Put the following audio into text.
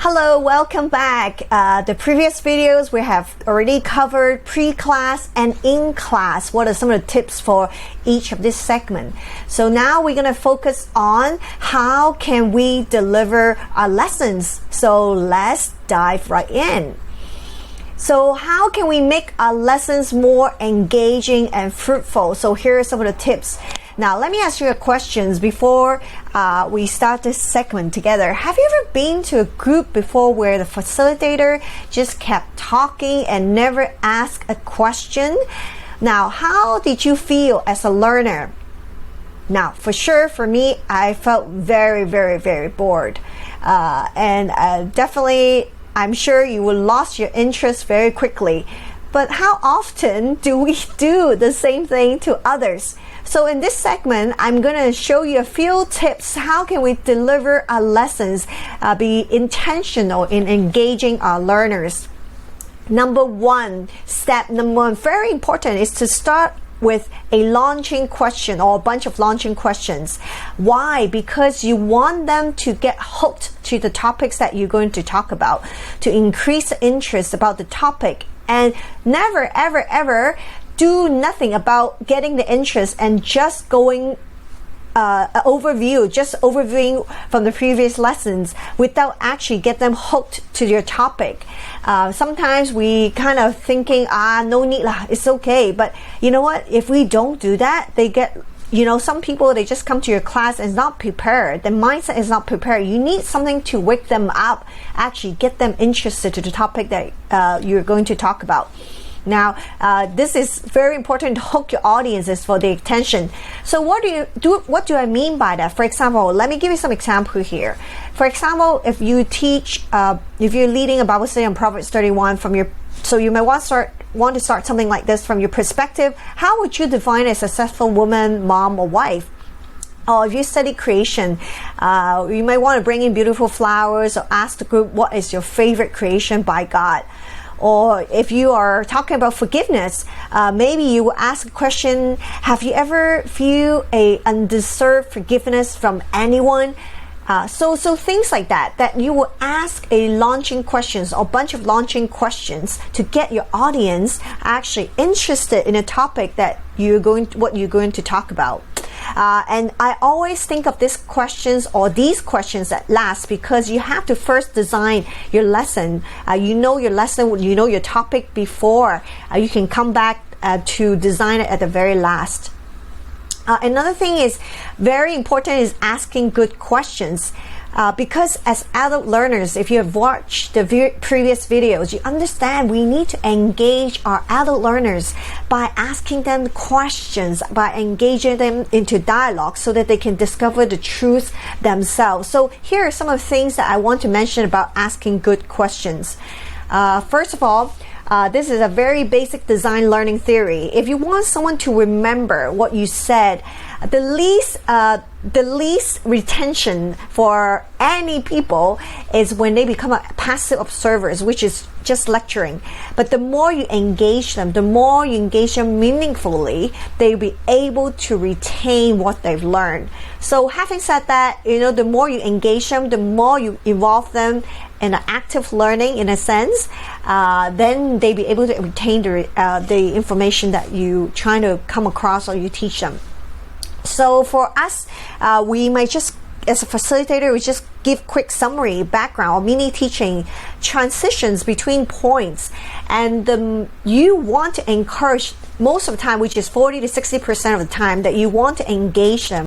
Hello, welcome back. The previous videos we have already covered pre-class and in-class. What are some of the tips for each of this segment? So now we're going to focus on how can we deliver our lessons. So let's dive right in. So how can we make our lessons more engaging and fruitful? So here are some of the tips. Now, let me ask you a question before we start this segment together. Have you ever been to a group before where the facilitator just kept talking and never asked a question? Now, how did you feel as a learner? Now, for sure, for me, I felt very, very, very bored. Definitely, I'm sure you will lost your interest very quickly. But how often do we do the same thing to others? So in this segment, I'm going to show you a few tips. How can we deliver our lessons, be intentional in engaging our learners? Step number one, very important, is to start with a launching question or a bunch of launching questions. Why? Because you want them to get hooked to the topics that you're going to talk about, to increase interest about the topic, and never, ever, ever do nothing about getting the interest and just going overviewing from the previous lessons without actually get them hooked to your topic. Sometimes we kind of thinking, no need lah, it's okay. But you know what? If we don't do that, they get, some people, they just come to your class and not prepared. Their mindset is not prepared. You need something to wake them up, actually get them interested to the topic that you're going to talk about. Now, this is very important to hook your audiences for the attention. So what do I mean by that? For example, let me give you some example here. For example, if you teach, if you're leading a Bible study on Proverbs 31 so you may want to start something like this from your perspective. How would you define a successful woman, mom, or wife? Or if you study creation, you might want to bring in beautiful flowers or ask the group, what is your favorite creation by God? Or if you are talking about forgiveness, maybe you will ask a question, have you ever feel a undeserved forgiveness from anyone? So things like that you will ask a launching questions or bunch of launching questions to get your audience actually interested in a topic that what you're going to talk about. And I always think of these questions at last, because you have to first design your lesson. You know your lesson, you know your topic before you can come back to design it at the very last. Another thing is very important is asking good questions. Because as adult learners, if you have watched the previous videos, you understand we need to engage our adult learners by asking them questions, by engaging them into dialogue so that they can discover the truth themselves. So here are some of the things that I want to mention about asking good questions. First of all, this is a very basic design learning theory. If you want someone to remember what you said, the least retention for any people is when they become passive observers, which is just lecturing. But the more you engage them, meaningfully, they'll be able to retain what they've learned. So having said that, the more you engage them, the more you involve them in an active learning, in a sense, then they'll be able to retain the information that you trying to come across or you teach them. So for us, we might just, as a facilitator, we just give quick summary, background, or mini teaching, transitions between points. And you want to encourage, most of the time, which is 40 to 60% of the time, that you want to engage them